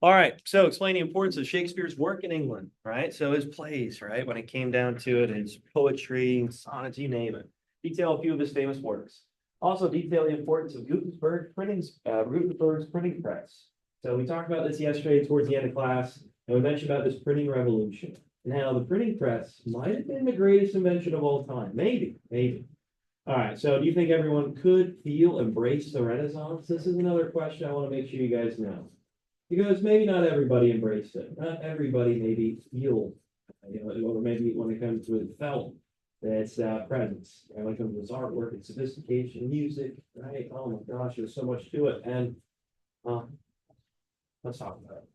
All right. So explain the importance of Shakespeare's work in England, right? So his plays, right? When it came down to it, his poetry, sonnets, you name it. Detail a few of his famous works. Also detail the importance of Gutenberg's printing press. So we talked about this yesterday towards the end of class, and we mentioned about this printing revolution and how the printing press might have been the greatest invention of all time. Maybe. All right. So do you think everyone could feel, embrace the Renaissance? This is another question I want to make sure you guys know. Because maybe not everybody embraced it. Not everybody maybe feel, or maybe when it comes to it, felt its presence. Right? When it comes to its artwork and sophistication, music, right? Oh my gosh, there's so much to it. And um, let's talk about it.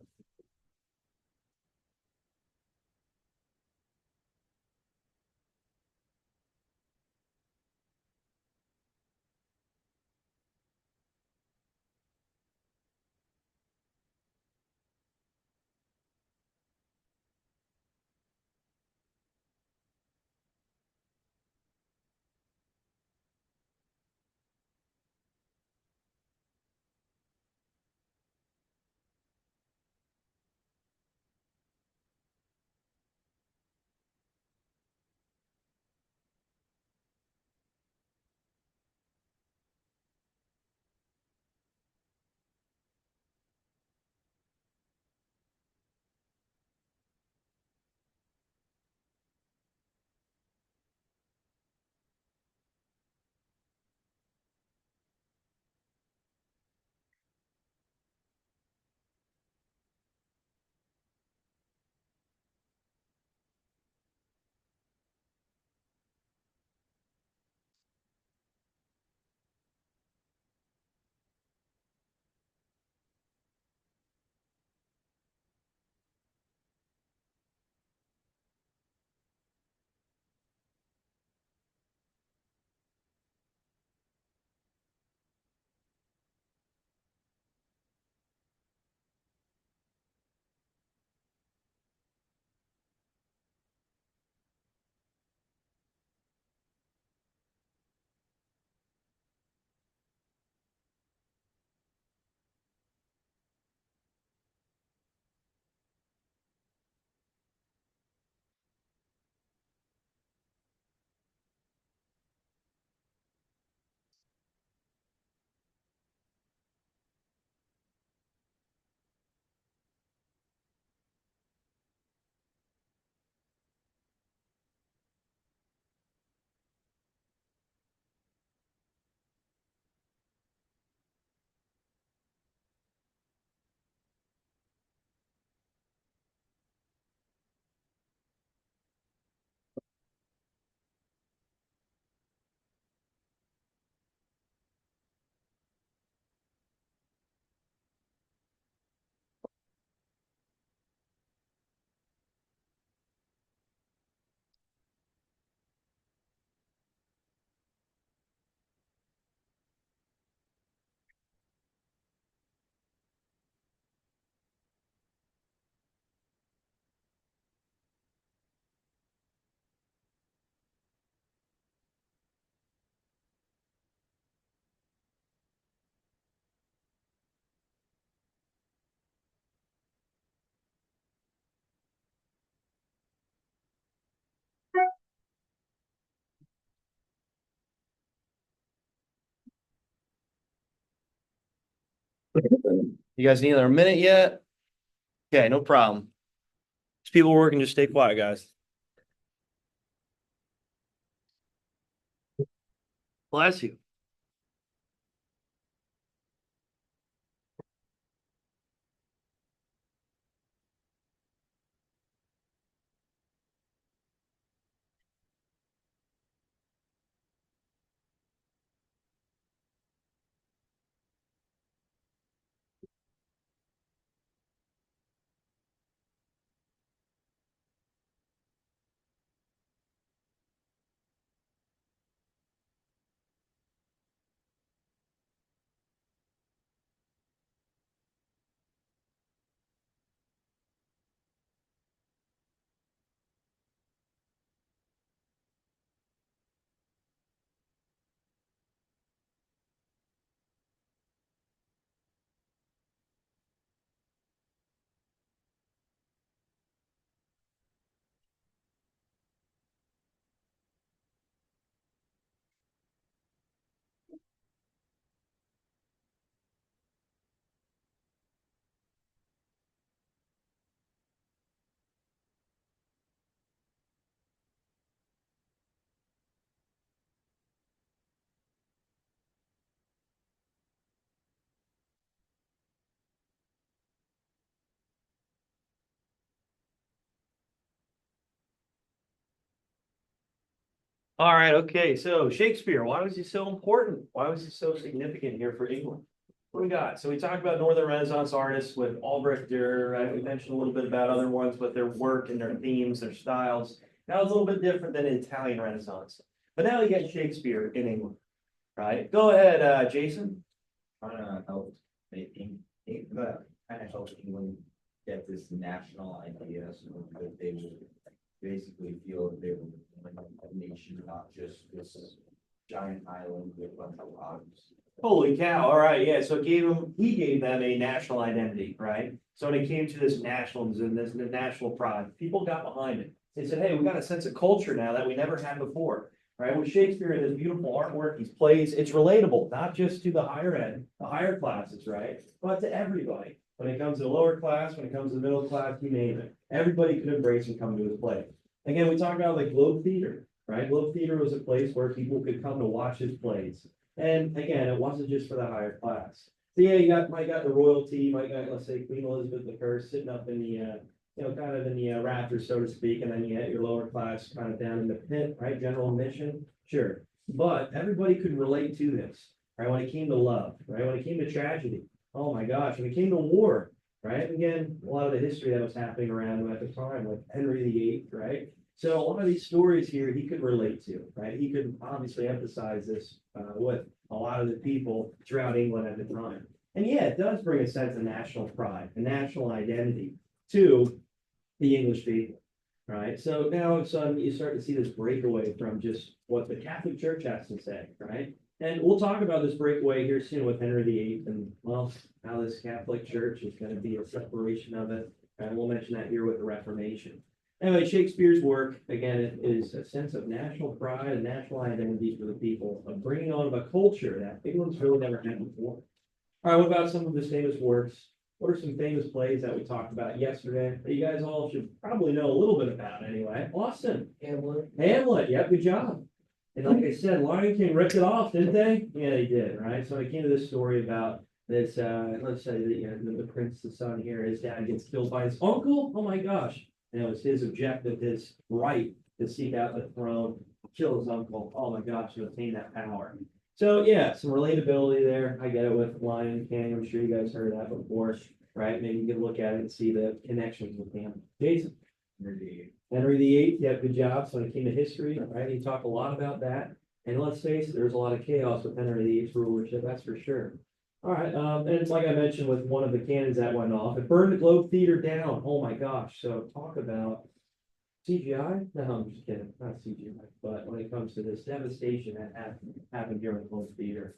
You guys need another minute yet? Okay, no problem. Just people working, just stay quiet, guys. Bless you. All right, okay, so Shakespeare, why was he so important? Why was he so significant here for England? What do we got? So we talked about Northern Renaissance artists with Albrecht Dürer, right? We mentioned a little bit about other ones, but their work and their themes, their styles. That was a little bit different than Italian Renaissance. But now we get Shakespeare in England, right? Go ahead, Jason. Trying to help kind of help England get this national idea so that they would basically feel that they were a nation, not just this giant island with a bunch of rocks. Holy cow, all right, yeah, so he gave them a national identity, right? So when it came to this nationalism, this national pride, people got behind it. They said, hey, we got a sense of culture now that we never had before, right? With Shakespeare and his beautiful artwork, these plays, it's relatable, not just to the higher end, the higher classes, right? But to everybody. When it comes to the lower class, when it comes to the middle class, you name it. Everybody could embrace and come to his play. Again, we talk about like Globe Theater, right? Globe Theater was a place where people could come to watch his plays. And again, it wasn't just for the higher class. So yeah, might got the royalty, you might got, let's say, Queen Elizabeth I sitting up in the, kind of in the rafters, so to speak, and then you had your lower class kind of down in the pit, right? General admission, sure. But everybody could relate to this, right? When it came to love, right? When it came to tragedy, oh my gosh, when it came to war, right? Again, a lot of the history that was happening around at the time, like Henry VIII, right? So a lot of these stories here he could relate to, right? He could obviously emphasize this with a lot of the people throughout England at the time. And yeah, it does bring a sense of national pride, a national identity to the English people, right? So now all of a sudden you start to see this breakaway from just what the Catholic Church has to say, right? And we'll talk about this breakaway here soon with Henry VIII and, well, how this Catholic Church is going to be a separation of it. And we'll mention that here with the Reformation. Anyway, Shakespeare's work, again, it is a sense of national pride and national identity for the people, of bringing on a culture that England's really never had before. All right, what about some of his famous works? What are some famous plays that we talked about yesterday that you guys all should probably know a little bit about anyway? Austin. Hamlet. Hamlet, yeah, good job. And like I said, Lion King ripped it off, didn't they? Yeah, they did, right? So I came to this story about this, let's say that, the prince, the son here, his dad gets killed by his uncle. Oh my gosh. And it was his objective, his right to seek out the throne, kill his uncle. Oh my gosh, to attain that power. So yeah, some relatability there. I get it with Lion King. I'm sure you guys heard that before, right? Maybe you can look at it and see the connections with him. Jason. Henry VIII, yeah, good job. So when it came to history, right? He talked a lot about that. And let's face it, there's a lot of chaos with Henry VIII's rulership, that's for sure. All right, and it's like I mentioned with one of the cannons that went off, it burned the Globe Theater down. Oh my gosh. So talk about CGI? No, I'm just kidding, not CGI. But when it comes to this devastation that happened here in the Globe Theater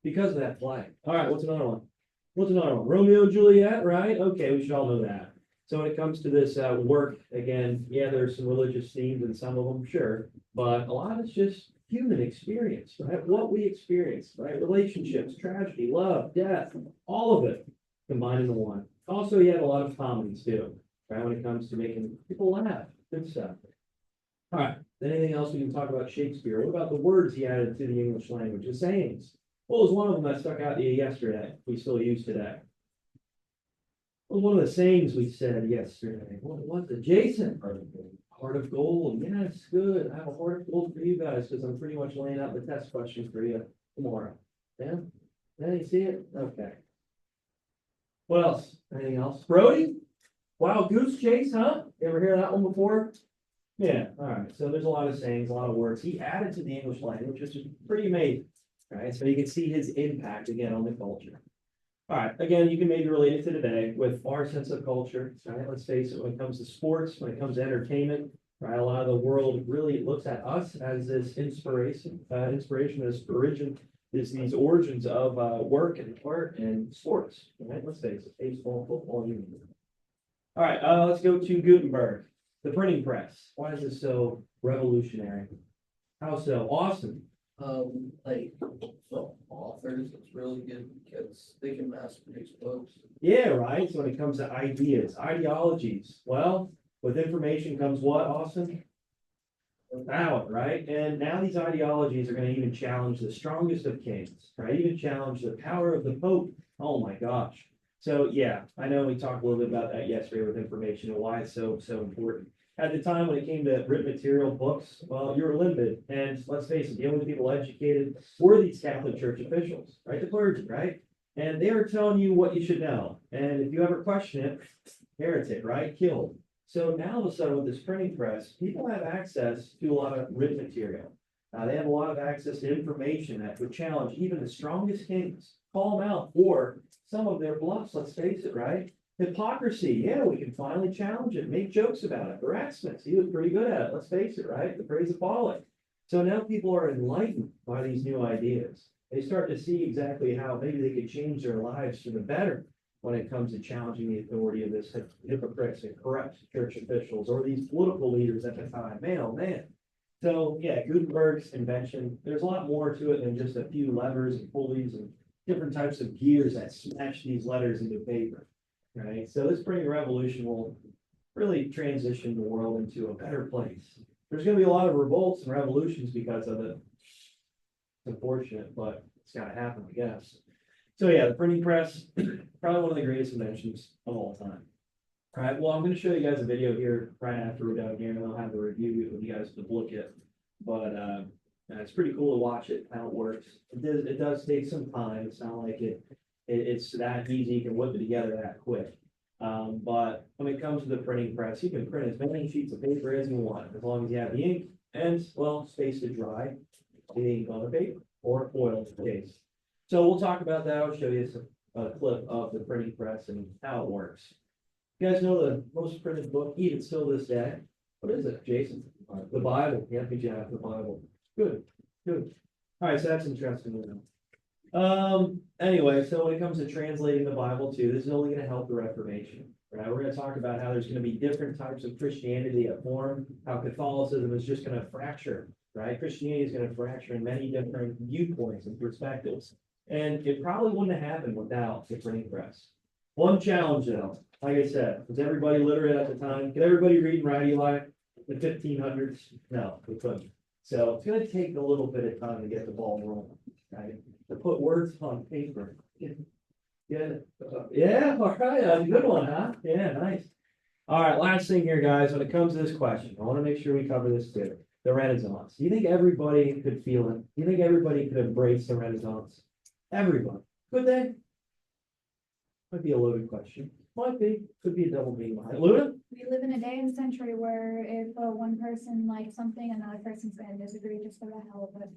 because of that flag. All right, what's another one? What's another one? Romeo and Juliet, right? Okay, we should all know that. So when it comes to this work, again, yeah, there's some religious themes in some of them, sure, but a lot of it's just human experience, right? What we experience, right? Relationships, tragedy, love, death, all of it combined into one. Also, he had a lot of comedies too, right? When it comes to making people laugh, good stuff. All right, anything else we can talk about Shakespeare? What about the words he added to the English language, the sayings? What was one of them that stuck out to you yesterday, we still use today? What was one of the sayings we said yesterday? What was it? Jason? Heart of gold. Yes, good. I have a heart of gold for you guys because I'm pretty much laying out the test questions for you tomorrow. Yeah? Yeah, you see it? Okay. What else? Anything else? Brody? Wild goose chase, huh? You ever hear that one before? Yeah, all right. So there's a lot of sayings, a lot of words he added to the English language, which is pretty amazing. All right, so you can see his impact again on the culture. All right, again, you can maybe relate it to today with our sense of culture, right? Let's face it, when it comes to sports, when it comes to entertainment, right? A lot of the world really looks at us as this this origin, these origins of work and art and sports, right? Let's face it, baseball, football, you name it. All right, let's go to Gutenberg, the printing press. Why is this so revolutionary? How so? Awesome. Like, so authors, it's really good because they can mass produce books. Yeah, right. So when it comes to ideas, ideologies, well, with information comes what, Austin? Power, right? And now these ideologies are going to even challenge the strongest of kings, right? Even challenge the power of the Pope. Oh my gosh. So yeah, I know we talked a little bit about that yesterday with information and why it's so important. at the time when it came to written material books, well, you were limited. And let's face it, the only people educated were these Catholic Church officials, right? The clergy, right? And they were telling you what you should know. And if you ever question it, heretic, right? Killed. So now all of a sudden with this printing press, people have access to a lot of written material. They have a lot of access to information that would challenge even the strongest kings, call them out for some of their bluffs, let's face it, right? Hypocrisy, yeah, we can finally challenge it, make jokes about it. Harassment, he was pretty good at it, let's face it, right? The praise of Pollock. So now people are enlightened by these new ideas. They start to see exactly how maybe they could change their lives for the better when it comes to challenging the authority of this hypocrites and corrupt church officials or these political leaders at the time. Man, oh man. So yeah, Gutenberg's invention, there's a lot more to it than just a few levers and pulleys and different types of gears that smash these letters into paper. Right, so this printing revolution will really transition the world into a better place. There's gonna be a lot of revolts and revolutions because of it. It's unfortunate, but it's gotta happen, I guess. So yeah, the printing press, probably one of the greatest inventions of all time. All right, well, I'm gonna show you guys a video here right after we're done here, and I'll have the review with you guys to look at. But it's pretty cool to watch it, how it works. It does take some time. It's not like it's that easy, you can whip it together that quick. But when it comes to the printing press, you can print as many sheets of paper as you want, as long as you have the ink and, well, space to dry the ink on the paper or foil in case. So we'll talk about that. I'll show you a clip of the printing press and how it works. You guys know the most printed book, even still this day? What is it, Jason? The Bible. Yeah, good job, the Bible. Good, good. All right, so that's interesting to know. Anyway, so when it comes to translating the Bible too, this is only gonna help the Reformation, right? We're gonna talk about how there's gonna be different types of Christianity that form, how Catholicism is just gonna fracture, right? Christianity is gonna fracture in many different viewpoints and perspectives. And it probably wouldn't have happened without the printing press. One challenge though, like I said, was everybody literate at the time? Could everybody read and write, Eli? The 1500s? No, they couldn't. So it's gonna take a little bit of time to get the ball rolling, right? To put words on paper. Yeah, yeah, all right, a good one, huh? Yeah, nice. All right, last thing here, guys, when it comes to this question, I want to make sure we cover this too. The Renaissance. Do you think everybody could feel it? Do you think everybody could embrace the Renaissance? Everybody. Could they? Might be a loaded question. Might be. Could be a double meaning behind it. Luna? We live in a day and century where if one person likes something, another person's gonna disagree just for the hell of it.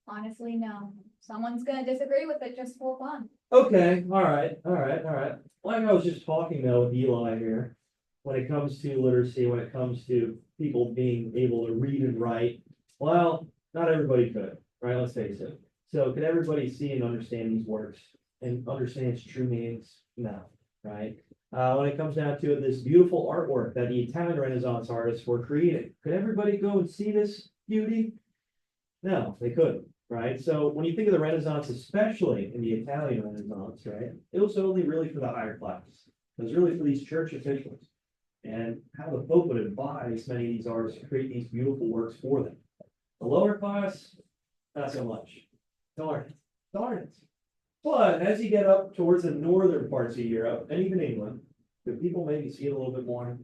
Honestly, no. Someone's gonna disagree with it just for fun. Okay, all right, all right, all right. Like I was just talking though with Eli here, when it comes to literacy, when it comes to people being able to read and write, well, not everybody could, right? Let's face it. So could everybody see and understand these works and understand its true meanings? No, right? When it comes down to it, this beautiful artwork that the Italian Renaissance artists were creating, could everybody go and see this beauty? No, they couldn't. Right, so when you think of the Renaissance, especially in the Italian Renaissance, right, it was only really for the higher class. It was really for these church officials and how the Pope would advise many of these artists to create these beautiful works for them. The lower class, not so much. Darn it, darn it. But as you get up towards the northern parts of Europe and even England, the people maybe see it a little bit more.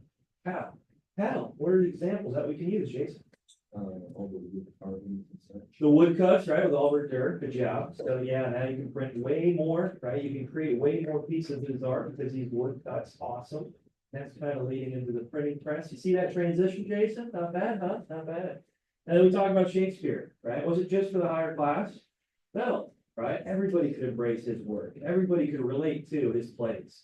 How? How? What are the examples that we can use, Jason? All the wood carvings and such. The woodcuts, right, with Albert Durr, good job. So yeah, now you can print way more, right? You can create way more pieces of his art because these woodcuts, awesome. That's kind of leading into the printing press. You see that transition, Jason? Not bad, huh? Not bad. And then we talk about Shakespeare, right? Was it just for the higher class? No, right? Everybody could embrace his work. Everybody could relate to his plays.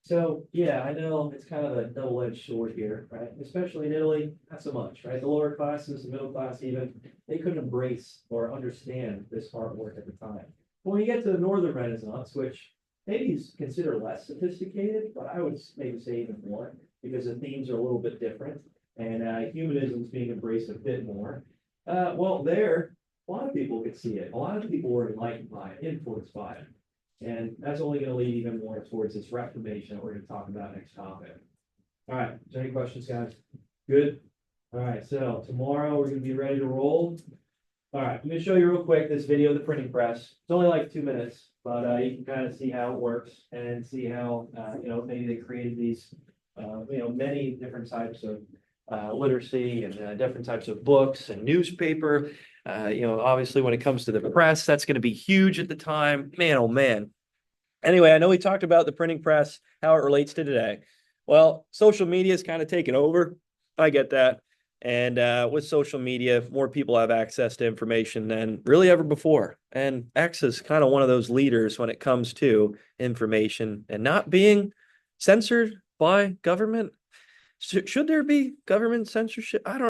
So, yeah, I know it's kind of a double-edged sword here, right? Especially in Italy, not so much, right? The lower classes, the middle class even, they couldn't embrace or understand this artwork at the time. But when you get to the Northern Renaissance, which maybe is considered less sophisticated, but I would maybe say even more, because the themes are a little bit different, and humanism is being embraced a bit more. Well, there, a lot of people could see it. A lot of people were enlightened by it, influenced by it. And that's only gonna lead even more towards this Reformation that we're gonna talk about next topic. All right, is there any questions, guys? Good? All right, so tomorrow we're gonna be ready to roll. All right, I'm gonna show you real quick this video of the printing press. It's only like 2 minutes, but you can kind of see how it works and see how, maybe they created these, many different types of literacy and different types of books and newspaper. Obviously when it comes to the press, that's going to be huge at the time. Man, oh man. Anyway, I know we talked about the printing press, how it relates to today. Well, social media is kind of taken over. I get that. And with social media, more people have access to information than really ever before. And X is kind of one of those leaders when it comes to information and not being censored by government. Should there be government censorship? I don't